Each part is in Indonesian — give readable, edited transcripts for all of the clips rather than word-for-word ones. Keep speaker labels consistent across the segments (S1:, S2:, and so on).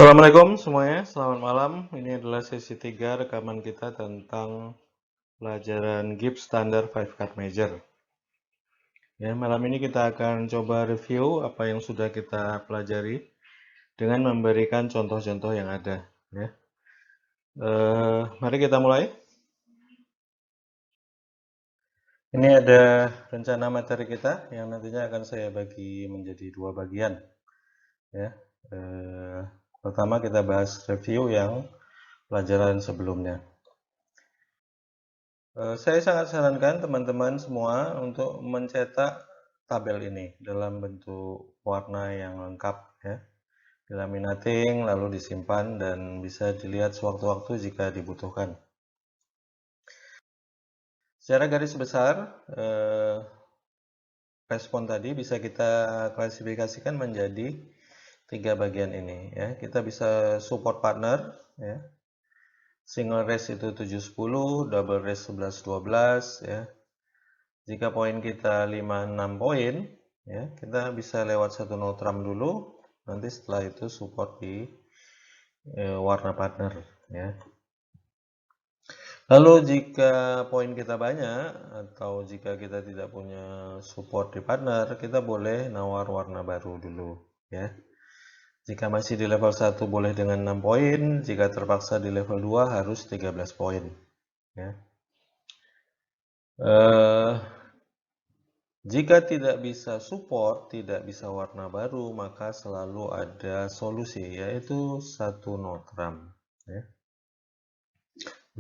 S1: Assalamualaikum semuanya, selamat malam. Ini adalah sesi 3 rekaman kita tentang pelajaran Gibbs Standard 5 Card Measure. Ya, malam ini kita akan coba review apa yang sudah kita pelajari dengan memberikan contoh-contoh yang ada. Ya. Mari kita mulai. Ini ada rencana materi kita yang nantinya akan saya bagi menjadi 2 bagian. Ya. Pertama kita bahas review yang pelajaran sebelumnya. Saya sangat sarankan teman-teman semua untuk mencetak tabel ini dalam bentuk warna yang lengkap ya, dilaminating lalu disimpan dan bisa dilihat sewaktu-waktu jika dibutuhkan. Secara garis besar, respon tadi bisa kita klasifikasikan menjadi 3 bagian ini ya. Kita bisa support partner ya. Single race itu 7-10, double race 11-12 ya. Jika poin kita 5-6 poin, ya, kita bisa lewat satu notram dulu, nanti setelah itu support di warna partner. Ya. Lalu jika poin kita banyak, atau jika kita tidak punya support di partner, kita boleh nawar warna baru dulu. Ya. Jika masih di level 1 boleh dengan 6 poin, jika terpaksa di level 2 harus 13 poin. Ya. Jika tidak bisa support, tidak bisa warna baru, maka selalu ada solusi, yaitu satu notram. Ya.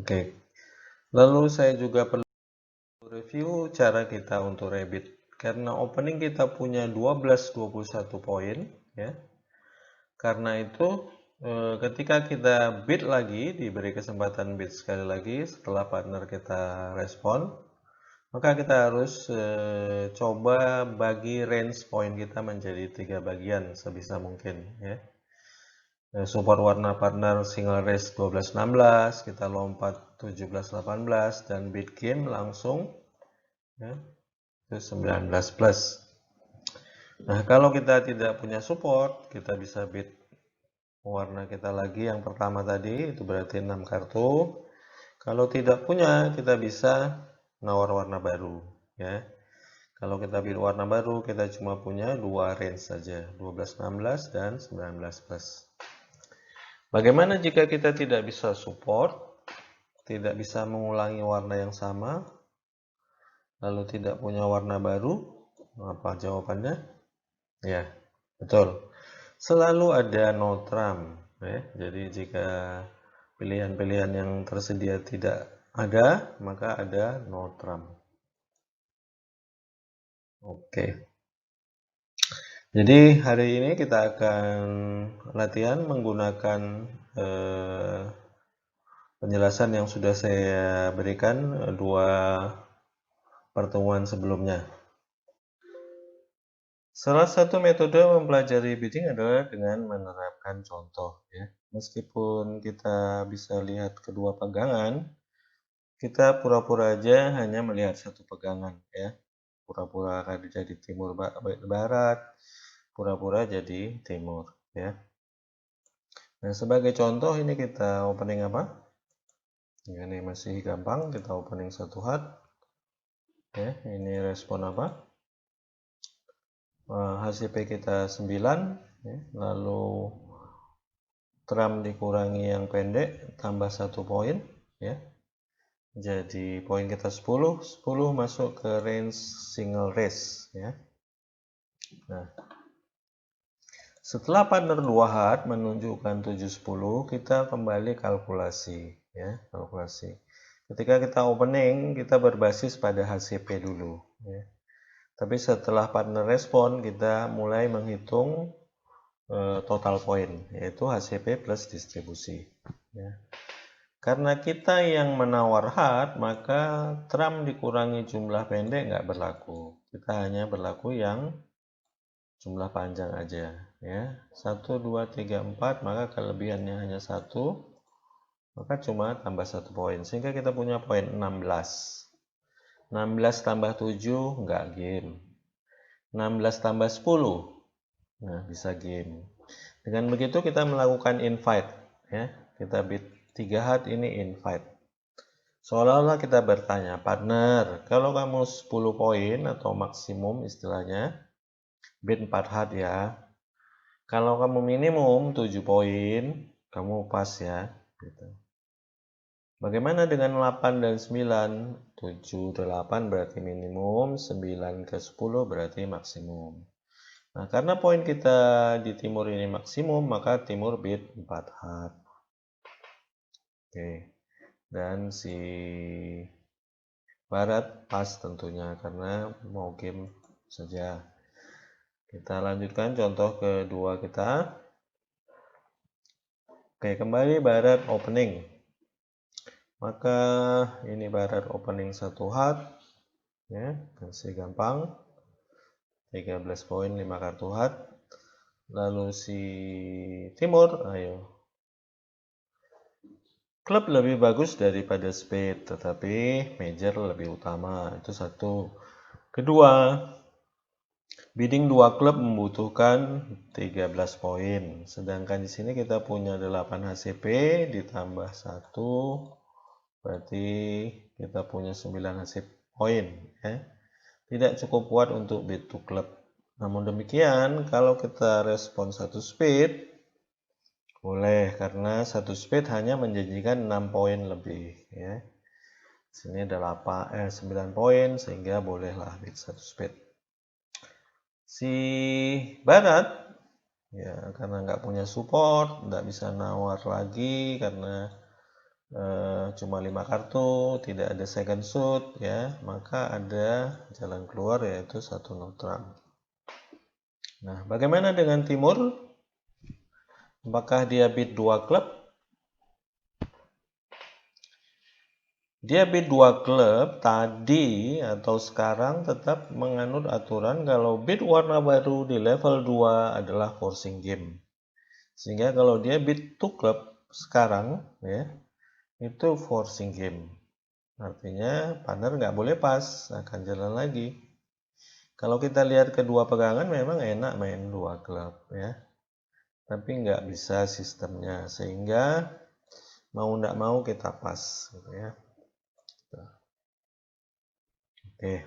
S1: Oke. Lalu saya juga perlu review cara kita untuk rabbit. Karena opening kita punya 12-21 poin, ya. Karena itu ketika kita bid lagi, diberi kesempatan bid sekali lagi setelah partner kita respon, maka kita harus coba bagi range poin kita menjadi 3 bagian sebisa mungkin ya. Support warna partner single race 12-16, kita lompat 17-18 dan bid game langsung ya, ke 19 plus. Nah, kalau kita tidak punya support, kita bisa bid warna kita lagi yang pertama tadi, itu berarti 6 kartu. Kalau tidak punya, kita bisa nawar warna baru ya. Kalau kita pilih warna baru, kita cuma punya 2 range saja, 12-16 dan 19 plus. Bagaimana jika kita tidak bisa support, tidak bisa mengulangi warna yang sama, lalu tidak punya warna baru? Apa jawabannya? Ya, betul. Selalu ada notram. Ya. Jadi jika pilihan-pilihan yang tersedia tidak ada, maka ada notram. Oke. Jadi hari ini kita akan latihan menggunakan penjelasan yang sudah saya berikan 2 pertemuan sebelumnya. Salah satu metode mempelajari bidding adalah dengan menerapkan contoh. Ya. Meskipun kita bisa lihat kedua pegangan, kita pura-pura aja hanya melihat satu pegangan. Ya. Pura-pura jadi timur barat, pura-pura jadi timur. Ya. Nah, sebagai contoh ini kita opening apa? Ini masih gampang, kita opening satu hat. Ya, ini respon apa? HCP kita 9, ya, lalu tram dikurangi yang pendek, tambah 1 poin. Ya. Jadi poin kita 10, 10 masuk ke range single race. Ya. Nah, setelah partner 2 hat menunjukkan 7-10, kita kembali kalkulasi. Ya, kalkulasi. Ketika kita opening, kita berbasis pada HCP dulu. Ya. Tapi setelah partner respon, kita mulai menghitung total poin, yaitu HCP plus distribusi. Ya. Karena kita yang menawar hat, maka tram dikurangi jumlah pendek nggak berlaku. Kita hanya berlaku yang jumlah panjang aja. Ya. 1, 2, 3, 4, maka kelebihannya hanya 1, maka cuma tambah 1 poin. Sehingga kita punya poin 16. 16 tambah 7 nggak game. 16 tambah 10, nah bisa game. Dengan begitu kita melakukan invite, ya. Kita bid 3 hat ini invite. Seolah-olah kita bertanya, partner, kalau kamu 10 poin atau maksimum istilahnya, bid 4 hat ya. Kalau kamu minimum 7 poin, kamu pas ya. Gitu. Bagaimana dengan 8 dan 9? 7, 8 berarti minimum, 9 ke 10 berarti maksimum. Nah, karena poin kita di timur ini maksimum, maka timur bid 4 hat. Oke. Dan si barat pas tentunya karena mau game saja. Kita lanjutkan contoh kedua kita. Oke, kembali barat opening. Maka ini barat opening 1 hat, ya, masih gampang. 13 poin 5 kartu hat. Lalu si timur, ayo. Klub lebih bagus daripada spade, tetapi major lebih utama. Itu satu. Kedua, bidding 2 klub membutuhkan 13 poin. Sedangkan di sini kita punya 8 HCP ditambah 1. Berarti kita punya 9 hasil poin, ya. Tidak cukup kuat untuk bid to club. Namun demikian, kalau kita respon 1 speed, boleh, karena 1 speed hanya menjanjikan 6 poin lebih, ya. Sini ada 9 poin, sehingga bolehlah bid 1 speed. Si barat, ya, karena nggak punya support, nggak bisa nawar lagi karena cuma 5 kartu, tidak ada second suit, ya, maka ada jalan keluar yaitu 1 notram. Nah, bagaimana dengan timur? Apakah dia bid 2 klub? Dia bid 2 klub tadi atau sekarang tetap menganut aturan kalau bid warna baru di level 2 adalah forcing game. Sehingga kalau dia bid 2 klub sekarang, ya, itu forcing game. Artinya partner nggak boleh pas, akan jalan lagi. Kalau kita lihat kedua pegangan memang enak main 2 klub, ya. Tapi nggak bisa sistemnya, sehingga mau nggak mau kita pas, gitu ya. Oke.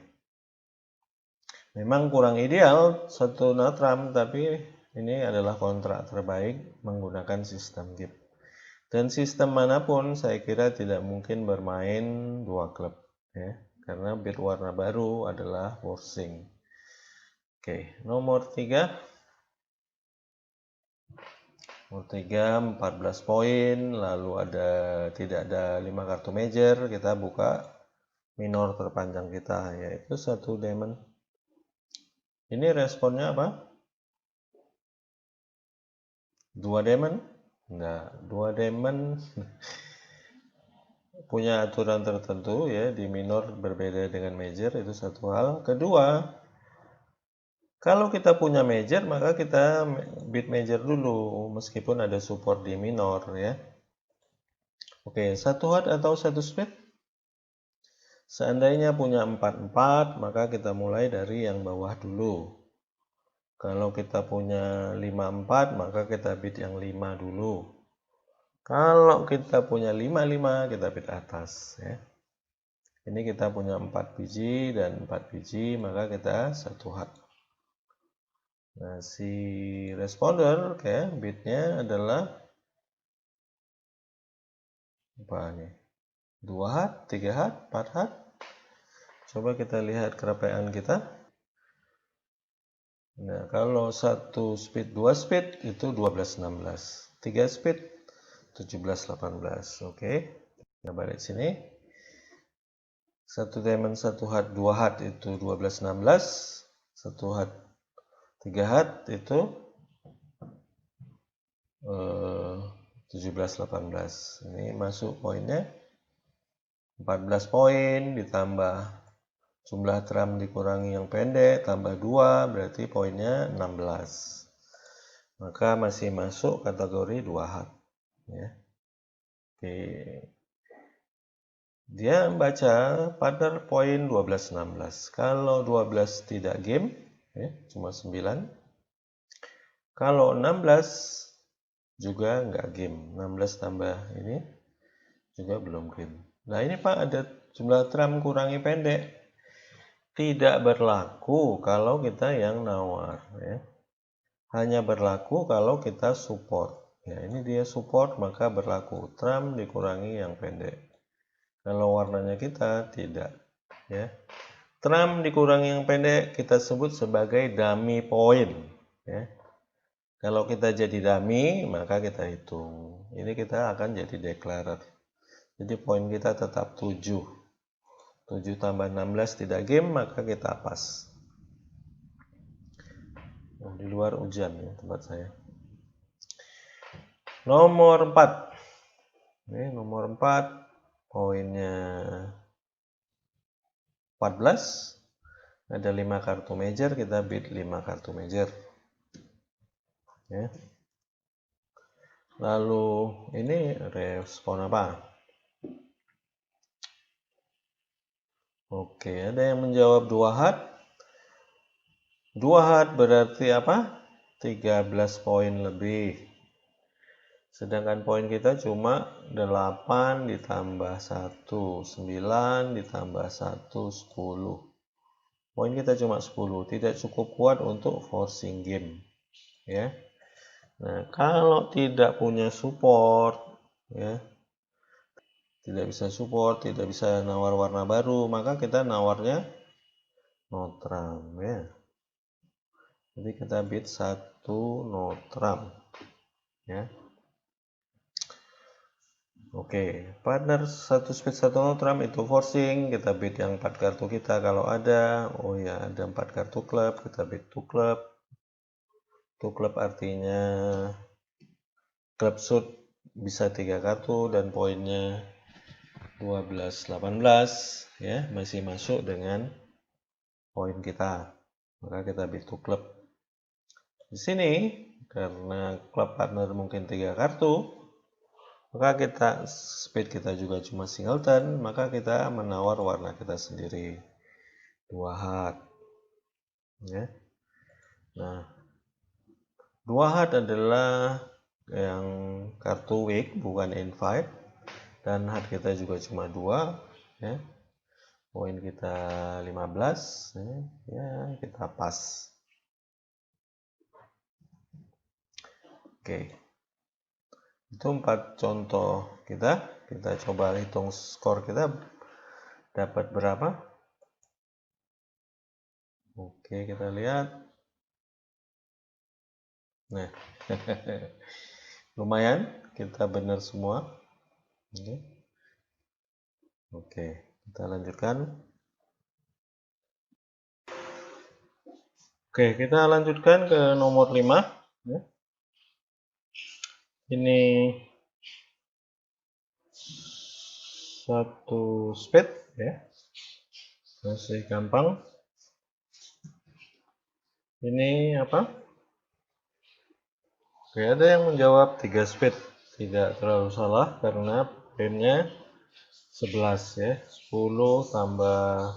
S1: Memang kurang ideal 1 notram, tapi ini adalah kontrak terbaik menggunakan sistem gift. Dan sistem manapun saya kira tidak mungkin bermain 2 klub, ya, karena bid warna baru adalah forcing. Oke, nomor 3. Nomor 3 14 poin, lalu tidak ada 5 kartu major, kita buka minor terpanjang kita, yaitu 1 diamond. Ini responnya apa? 2 diamond? Enggak, 2 diamond punya aturan tertentu, ya, di minor berbeda dengan major, itu satu hal. Kedua, kalau kita punya major maka kita bid major dulu meskipun ada support di minor, ya. Oke, 1 hat atau 1 speed? Seandainya punya 4-4 maka kita mulai dari yang bawah dulu. Kalau kita punya 5-4 maka kita bid yang 5 dulu. Kalau kita punya 5-5 kita bid atas, ya. Ini kita punya 4 biji dan 4 biji, maka kita 1 hat. Nah, si responder, ya, bidnya adalah apa nih? 2 hat, 3 hat, 4 hat. Coba kita lihat kerapian kita. Nah, kalau 1 speed, 2 speed itu 12-16. 3 speed 17-18. Oke. Kita balik sini. 1 diamond, 1 hat, 2 hat itu 12-16. 1 hat, 3 hat itu 17-18. Ini masuk poinnya 14 poin ditambah jumlah tram dikurangi yang pendek, tambah 2, berarti poinnya 16. Maka masih masuk kategori 2 hat, ya. Oke. Dia membaca pada poin 12-16. Kalau 12 tidak game, ya, cuma 9. Kalau 16 juga nggak game. 16 tambah ini juga belum game. Nah ini Pak, ada jumlah tram kurangi pendek. Tidak berlaku kalau kita yang nawar, ya. Hanya berlaku kalau kita support. Ya, ini dia support, maka berlaku tram dikurangi yang pendek. Kalau warnanya kita tidak, ya. Tram dikurangi yang pendek kita sebut sebagai dummy point, ya. Kalau kita jadi dummy, maka kita hitung. Ini kita akan jadi declarer. Jadi poin kita tetap 7. 7 tambah 16 tidak game, maka kita pas. Nah, di luar hujan ya tempat saya. Nomor 4. Ini nomor 4. Poinnya 14. Ada 5 kartu major, kita bid 5 kartu major. Ya. Lalu ini respon apa? Oke, ada yang menjawab 2 hat. 2 hat berarti apa? 13 poin lebih. Sedangkan poin kita cuma 8 ditambah 1, 9 ditambah 1, 10. Poin kita cuma 10, tidak cukup kuat untuk forcing game. Ya. Nah, kalau tidak punya support, ya, tidak bisa support, tidak bisa nawar warna baru, maka kita nawarnya notram, ya. Jadi kita bid 1 notram, ya. Oke, partner 1 speed 1 notram itu forcing, kita bid yang 4 kartu kita kalau ada. Oh ya, ada 4 kartu klub, kita bid 2 klub. 2 klub artinya klub suit bisa 3 kartu dan poinnya 12 18, ya, masih masuk dengan poin kita. Maka kita bid 2 klub. Di sini karena klub partner mungkin 3 kartu, maka kita speed kita juga cuma singleton, maka kita menawar warna kita sendiri 2 hat, ya. Nah, 2 hat adalah yang kartu weak, bukan invite, dan hat kita juga cuma 2, ya. Poin kita 15, ya, kita pas. Oke, itu 4 contoh kita coba hitung skor kita dapat berapa. Oke, kita lihat. Nah, lumayan, kita benar semua. Oke, kita lanjutkan. Oke, kita lanjutkan ke nomor 5. Ini 1 speed, ya. Masih gampang. Ini apa? Oke, ada yang menjawab 3 speed. Tidak terlalu salah karena poinnya 11, ya. 10 tambah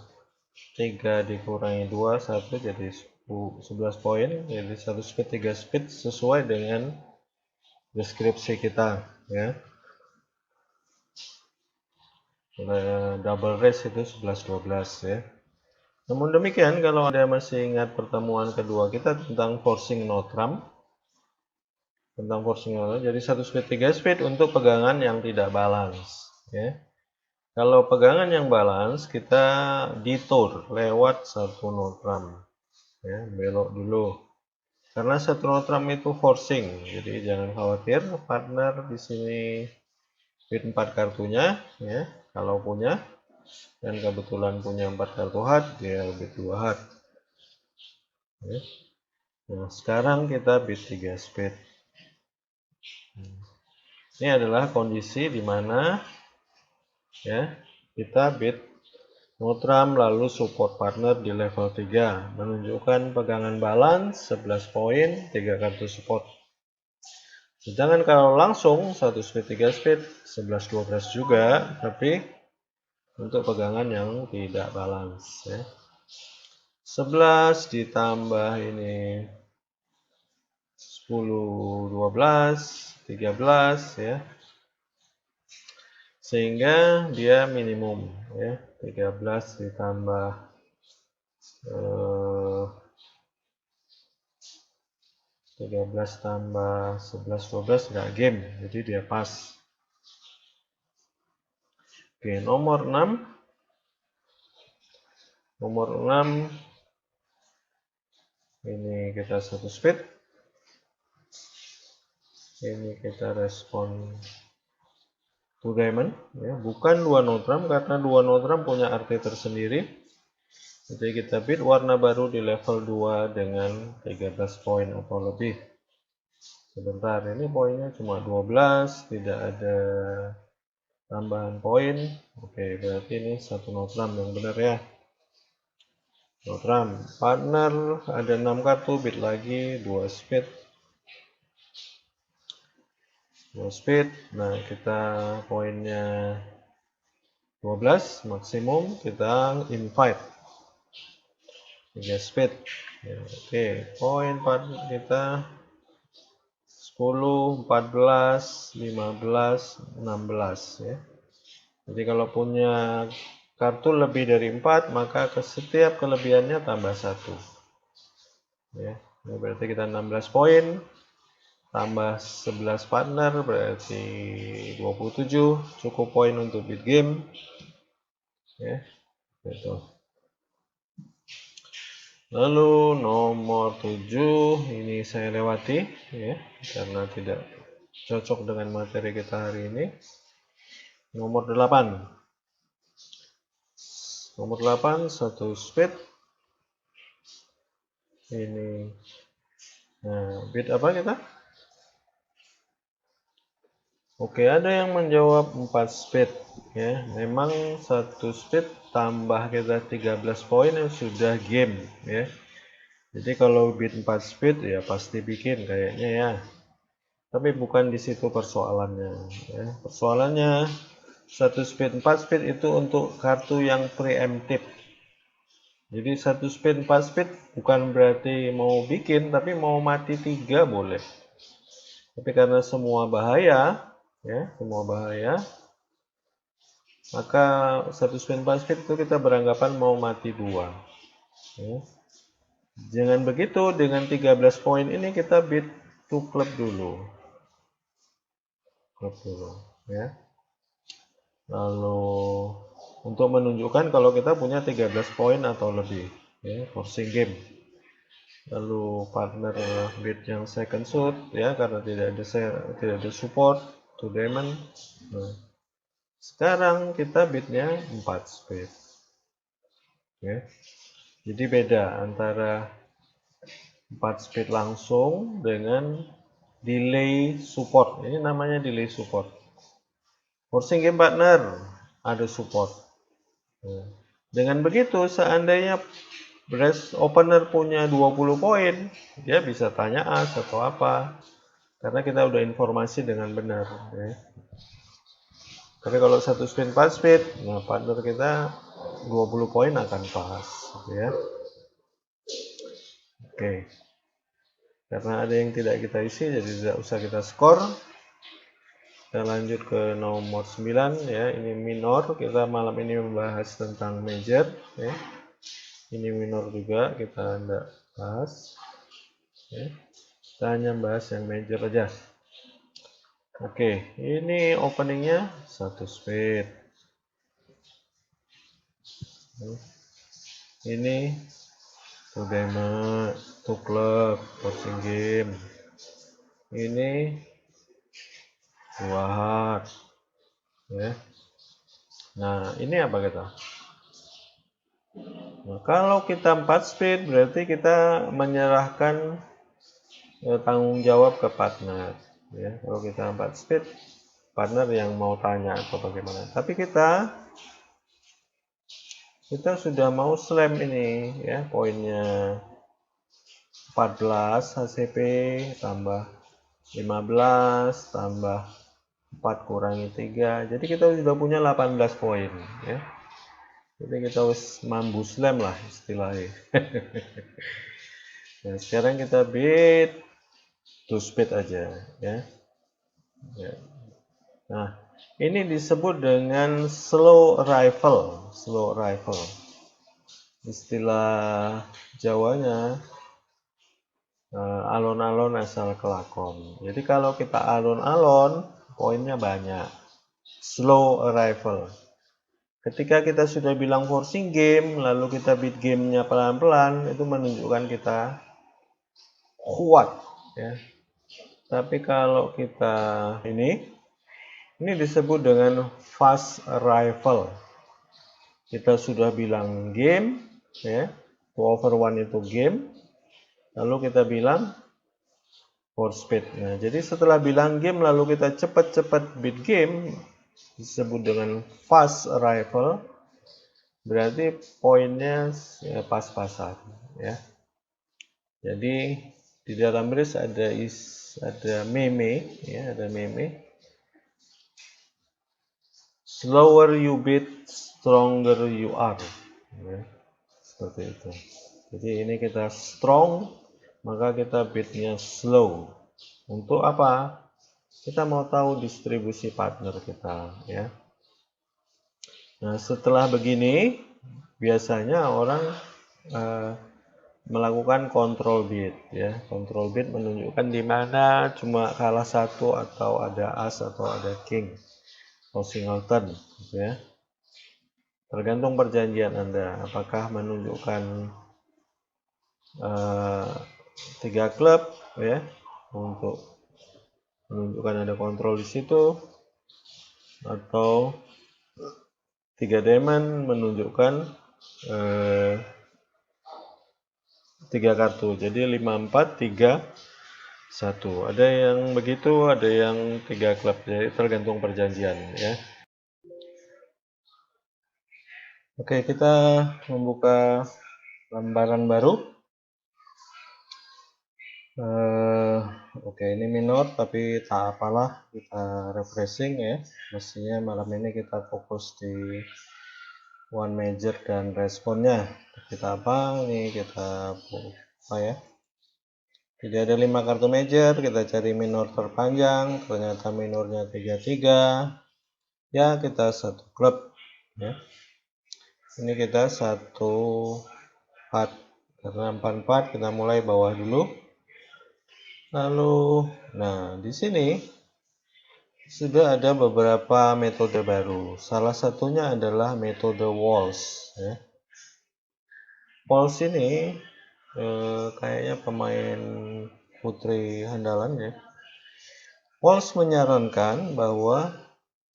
S1: 3 dikurangi 2, 1 jadi 11 poin. Jadi 1 speed 3 speed sesuai dengan deskripsi kita, ya. Double race itu 11-12, ya. Namun demikian, kalau Anda masih ingat pertemuan kedua kita tentang forcing notram, jadi 1 speed 3 speed untuk pegangan yang tidak balance, ya. Kalau pegangan yang balance, kita detour lewat 1 notram, ya, belok dulu. Karena 1 notram itu forcing, jadi jangan khawatir, partner di sini bid 4 kartunya, ya, kalau punya, dan kebetulan punya 4 kartu hat, dia bid 2 hat. Ya. Nah, sekarang kita bid 3 speed. Ini adalah kondisi di mana, ya, kita bid notram lalu support partner di level 3, menunjukkan pegangan balance 11 poin, 3 kartu support. Sedangkan kalau langsung 1 speed 3 speed 11-12 juga, tapi untuk pegangan yang tidak balance, ya. 11 ditambah ini 10, 12, 13 ya. Sehingga dia minimum ya. 13 ditambah 13 tambah 11 12 enggak game, jadi dia pas. Oke, nomor 6 ini kita satu speed, ini kita respon to diamond ya, bukan dua notram karena dua notram punya arti tersendiri. Jadi kita bid warna baru di level 2 dengan 13 poin atau lebih. Sebentar, ini poinnya cuma 12, tidak ada tambahan poin. Oke, berarti ini satu notram yang benar ya. Notram partner ada 6 kartu, bid lagi 2 speed. 2 speed. Nah, kita poinnya 12 maksimum, kita invite 3 speed ya. Oke, poin kita 10, 14, 15, 16 ya. Jadi kalau punya kartu lebih dari 4, maka ke setiap kelebihannya tambah 1 ya. Ini berarti kita 16 poin tambah 11 partner berarti 27, cukup poin untuk bid game ya. Gitu. Lalu nomor 7 ini saya lewati ya karena tidak cocok dengan materi kita hari ini. Nomor 8 satu speed ini. Nah, bid apa kita? Oke, ada yang menjawab 4 speed ya. Memang satu speed tambah kita 13 poin yang sudah game ya. Jadi kalau bid 4 speed ya pasti bikin kayaknya ya. Tapi bukan di situ persoalannya ya. Persoalannya satu speed 4 speed itu untuk kartu yang preemptive. Jadi satu speed 4 speed bukan berarti mau bikin, tapi mau mati 3 boleh. Tapi karena semua bahaya ya, semua bahaya, maka satu spin 4 speed itu kita beranggapan mau mati 2 ya. Jangan begitu, dengan 13 poin ini kita bid to club dulu ya. Lalu untuk menunjukkan kalau kita punya 13 poin atau lebih ya, forcing game. Lalu partner bid yang second suit ya, karena tidak ada support to diamond. Nah, sekarang kita bidnya 4 speed ya. Jadi beda antara 4 speed langsung dengan delay support. Ini namanya delay support. Forcing game partner ada support. Nah, dengan begitu seandainya brass opener punya 20 poin, dia bisa tanya as atau apa. Karena kita udah informasi dengan benar ya. Tapi kalau satu spin 4 speed, nah partner kita 20 poin akan pas ya. Oke. Karena ada yang tidak kita isi, jadi tidak usah kita skor. Kita lanjut ke nomor 9 ya, ini minor. Kita malam ini membahas tentang major ya. Ini minor juga kita tidak bahas ya. Kita hanya bahas yang major aja. Oke, ini openingnya satu speed. Ini to diamond, to club, forcing game. Ini 2 hard ya. Nah, ini apa kita? Nah, kalau kita 4 speed berarti kita menyerahkan tanggung jawab ke partner ya. Kalau kita 4 speed, partner yang mau tanya atau bagaimana. Tapi kita sudah mau slam ini ya, poinnya 14 HCP tambah 15 tambah 4 kurangi 3. Jadi kita sudah punya 18 poin ya. Jadi kita harus mambu slam lah istilahnya. Nah, sekarang kita bid 2 speed aja ya. Nah, ini disebut dengan slow arrival. Slow arrival. Istilah Jawanya alon-alon asal kelakon. Jadi kalau kita alon-alon, poinnya banyak. Slow arrival. Ketika kita sudah bilang forcing game, lalu kita beat gamenya pelan-pelan, itu menunjukkan kita kuat ya. Tapi kalau kita ini disebut dengan fast arrival. Kita sudah bilang game ya, 2/1 itu game, lalu kita bilang for speed. Nah, jadi setelah bilang game lalu kita cepat-cepat beat game, disebut dengan fast arrival, berarti poinnya ya, pas-pasan ya. Jadi di dalam bridge ada meme ya, ada meme. Slower you beat, stronger you are. Ya, seperti itu. Jadi ini kita strong, maka kita beatnya slow. Untuk apa? Kita mau tahu distribusi partner kita ya. Nah, setelah begini biasanya orang melakukan control beat ya. Control beat menunjukkan di mana cuma kalah satu atau ada as atau ada king atau singleton gitu ya. Tergantung perjanjian Anda, apakah menunjukkan 3 klub ya untuk menunjukkan ada kontrol di situ, atau 3 diamond menunjukkan 3 kartu. Jadi 5 4 3 1. Ada yang begitu, ada yang 3 klub. Jadi tergantung perjanjian ya. Oke, kita membuka lembaran baru. Oke, ini minor tapi tak apalah, kita refreshing ya. Mestinya malam ini kita fokus di one major dan responnya. Kita apa? Ini kita apa ya? Tidak ada 5 kartu major, kita cari minor terpanjang, ternyata minornya 33. Ya, kita satu klub ya. Ini kita satu part. Karena 4 kita mulai bawah dulu. Lalu, nah di sini sudah ada beberapa metode baru. Salah satunya adalah metode waltz. Ya. Waltz ini kayaknya pemain putri andalan ya. Waltz menyarankan bahwa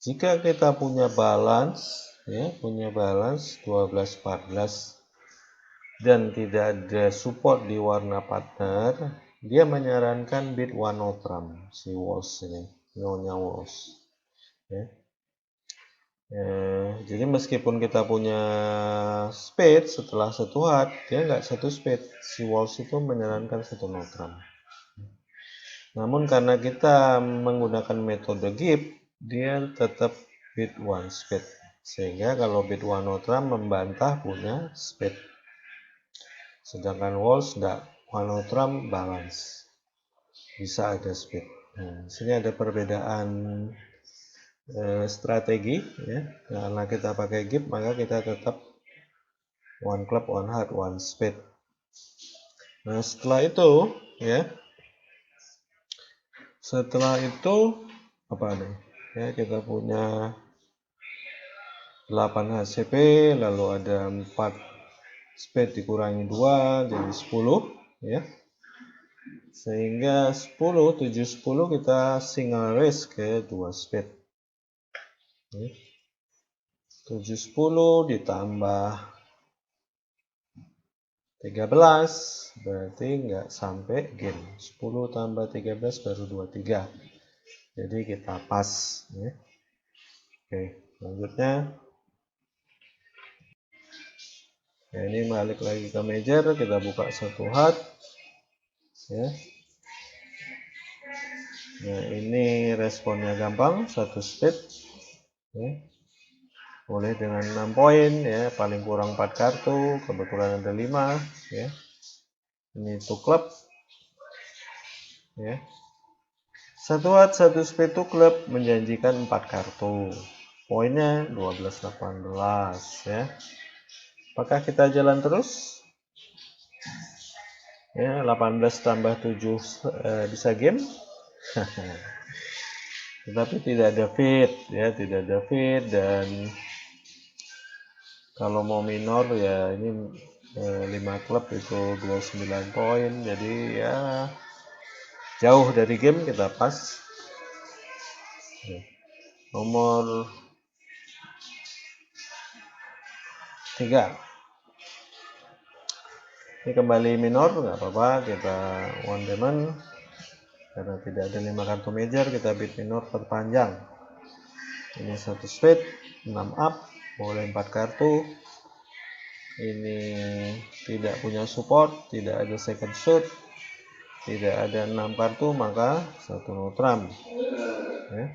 S1: jika kita punya balance, ya, punya balance 12-14 dan tidak ada support di warna partner, dia menyarankan beat one outram si Waltz ini, Nyonya Waltz. Ya. Jadi meskipun kita punya speed setelah satu hard, dia nggak satu speed. Si Waltz itu menyarankan satu outram. Namun karena kita menggunakan metode GIP, dia tetap beat one speed. Sehingga kalau beat one outram membantah punya speed. Sedangkan Waltz enggak, one outram balance. Bisa ada speed. Nah, sini ada perbedaan strategi ya. Karena kita pakai GIP maka kita tetap one club, one hard, one speed. Nah, setelah itu ya. Setelah itu apa nih? Ya, kita punya 8 HCP, lalu ada 4 speed dikurangi 2 jadi 10 ya. Sehingga 10 7 10 kita single raise ke 2 speed. 7 10 ditambah 13 berarti nggak sampai game. 10 tambah 13 baru 23. Jadi kita pas ya. Oke, selanjutnya ya, ini balik lagi ke major, kita buka satu hard ya. Nah, ini responnya gampang, satu speed ya. Boleh dengan 6 poin ya, paling kurang 4 kartu, kebetulan ada 5 ya. Ini 2 club ya. Satu watt, satu speed to club menjanjikan 4 kartu. Poinnya 12-18 ya. Apakah kita jalan terus? Ya, 18 tambah 7 bisa game. Tetapi tidak ada feed ya, tidak ada feed, dan kalau mau minor ya ini 5 klub itu 29 poin, jadi ya jauh dari game, kita pas. Nomor 3 ini kembali minor, nggak apa-apa, kita one diamond karena tidak ada 5 kartu major, kita bid minor perpanjang. Ini 1 speed 6 up, boleh 4 kartu. Ini tidak punya support, tidak ada second shoot, tidak ada 6 kartu, maka 1 no trump ya.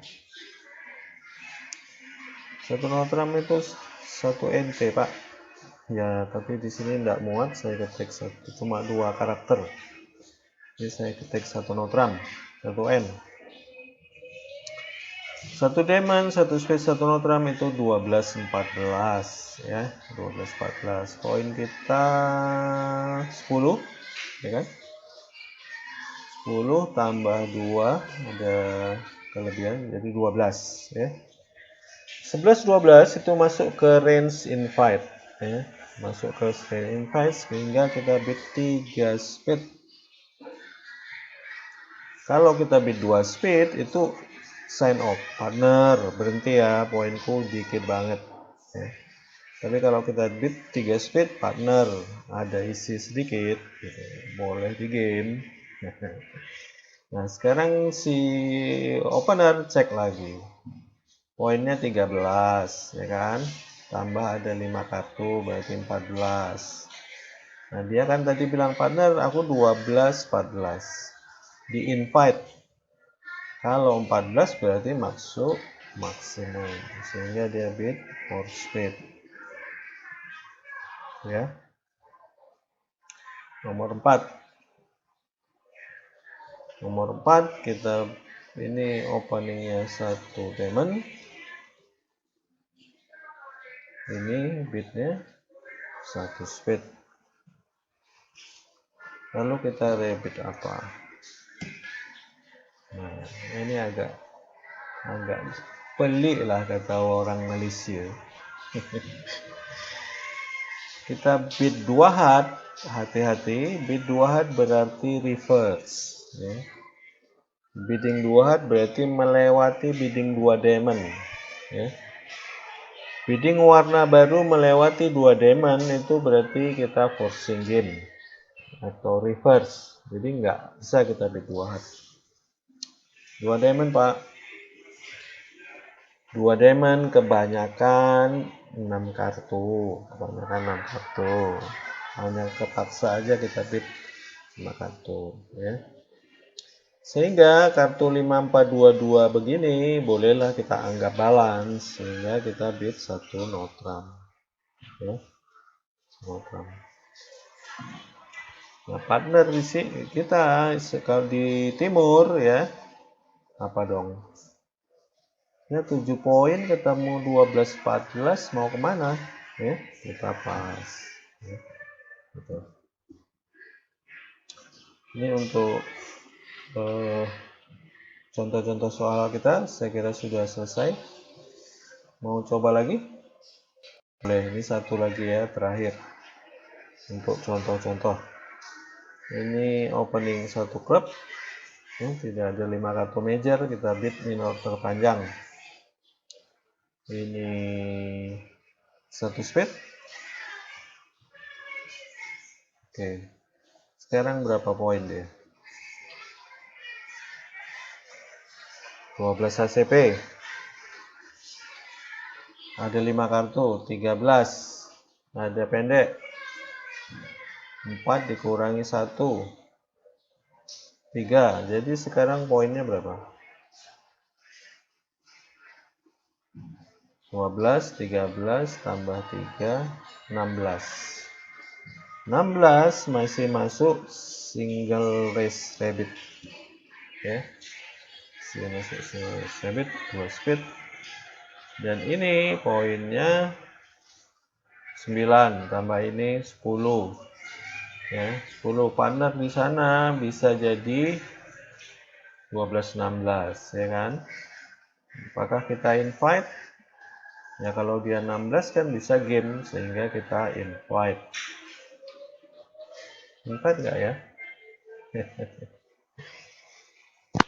S1: 1 no trump itu 1 NT pak ya, tapi di sini tidak muat, saya ketik cuma 2 karakter, jadi saya ketik 1 no trump, 1 N. 1 diamond, 1 speed, 1 no trump itu 12-14 ya, 12-14. Poin kita 10 ya kan, 10 tambah 2 ada kelebihan jadi 12 ya. 11-12 itu masuk ke range invite ya, masuk ke range invite sehingga kita bid 3 speed. Kalau kita bid 2 speed itu sign off, partner berhenti ya, poinku dikit banget ya. Tapi kalau kita bid 3 speed, partner ada isi sedikit gitu, boleh di game. Nah sekarang si opener cek lagi, poinnya 13 ya kan, tambah ada 5 kartu berarti 14. Nah dia kan tadi bilang partner aku 12-14 di invite, kalau 14 berarti masuk maksimum sehingga dia bid 4 speed ya. Nomor 4 kita ini openingnya 1 diamond, ini bidnya 1 speed, lalu kita rebid apa. Nah ini agak pelik lah kata orang Malaysia. Kita bid 2 hard, hati-hati, bid 2 hard berarti reverse ya. Bidding 2 hard berarti melewati bidding 2 diamond ya. Bidding warna baru melewati 2 diamond itu berarti kita forcing game atau reverse, jadi nggak bisa kita bid 2 hard. 2 diamond pak, 2 diamond kebanyakan 6 kartu, hanya kepaksa aja kita bid 5 kartu ya. Sehingga kartu 5422 begini bolehlah kita anggap balance, sehingga kita bid 1 no trump ya. No trump. Nah partner di sini kita kalau di timur ya, apa dong ya, 7 poin ketemu 12-14 mau kemana ya, kita pas ya. Gitu. Ini untuk contoh-contoh soal kita saya kira sudah selesai. Mau coba lagi? Boleh, ini satu lagi ya, terakhir untuk contoh-contoh. Ini opening 1 klub ya, tidak ada 5 kartu major, kita bid minor terpanjang. Ini 1 speed. Oke, sekarang berapa poin dia? 12 HCP, ada 5 kartu, 13, ada pendek 4 dikurangi 1, 3, jadi sekarang poinnya berapa? 12, 13 tambah 3, 16. 16 masih masuk single race rabbit ya. bit 2 speed, dan ini poinnya 9 tambah ini 10 ya, 10 partner di sana bisa jadi 12-16 ya kan. Apakah kita invite? Ya kalau dia 16 kan bisa game, sehingga kita invite. Invite nggak ya?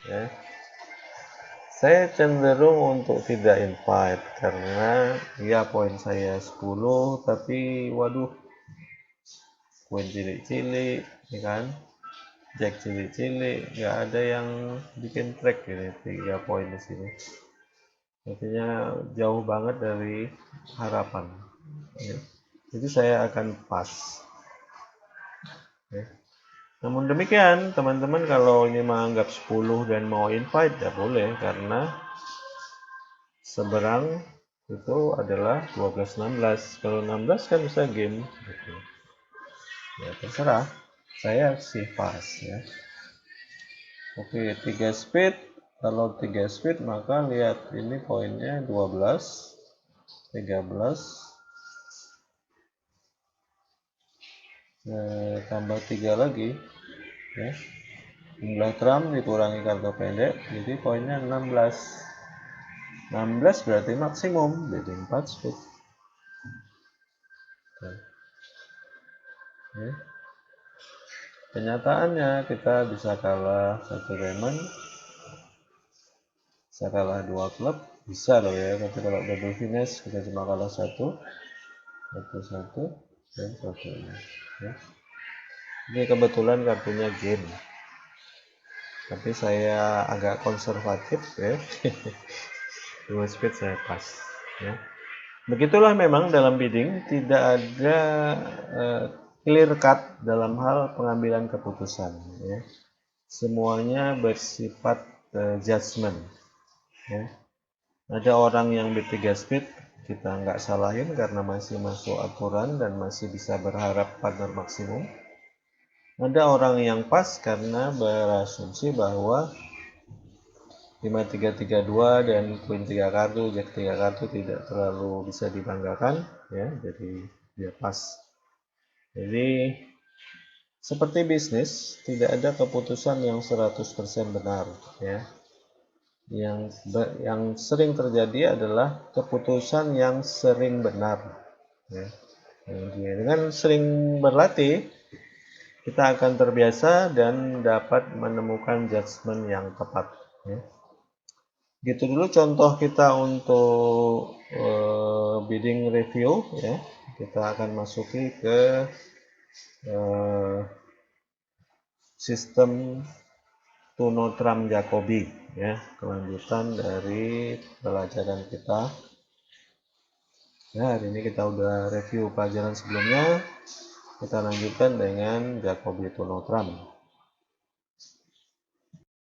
S1: Ya. Saya cenderung untuk tidak invite karena ya poin saya 10 tapi waduh, poin cilik-cilik ya kan, jack cilik-cilik, nggak ada yang bikin track gitu 3 poin di sini. Artinya jauh banget dari harapan ya. Jadi saya akan pas ya. Namun demikian, teman-teman kalau ini menganggap 10 dan mau invite, ya boleh, karena seberang itu adalah 12-16. Kalau 16 kan bisa game. Gitu. Ya terserah, saya sih pas ya. Oke, 3 speed. Kalau 3 speed maka lihat ini poinnya 12, 13, tambah 3 lagi ya. Jumlah trump dikurangi kartu pendek, jadi poinnya 16. 16 berarti maksimum, jadi 4 speed. Ya. Kenyataannya kita bisa kalah 1 diamond, bisa kalah 2 klub, bisa loh ya. Tapi kalau double finish kita cuma kalah 1, dan 1 ini. Ya. Ini kebetulan kartunya game, tapi saya agak konservatif ya. 2 speed saya pas ya. Begitulah memang dalam bidding, tidak ada clear cut dalam hal pengambilan keputusan ya. Semuanya bersifat judgment ya. Ada orang yang bid 3 speed, kita nggak salahin karena masih masuk aturan dan masih bisa berharap partner maksimum. Ada orang yang pas karena berasumsi bahwa 5-3-3-2 dan queen 3 kartu, jack 3 kartu tidak terlalu bisa dibanggakan ya, jadi dia pas. Jadi seperti bisnis, tidak ada keputusan yang 100% benar ya. Yang sering terjadi adalah keputusan yang sering benar ya. Dengan sering berlatih, kita akan terbiasa dan dapat menemukan judgement yang tepat ya. Gitu dulu contoh kita untuk bidding review ya. Kita akan masuki ke sistem Tuno Trump Jacobi ya, kelanjutan dari pelajaran kita. Ya, hari ini kita udah review pelajaran sebelumnya. Kita lanjutkan dengan Jacobi Tuno Trump.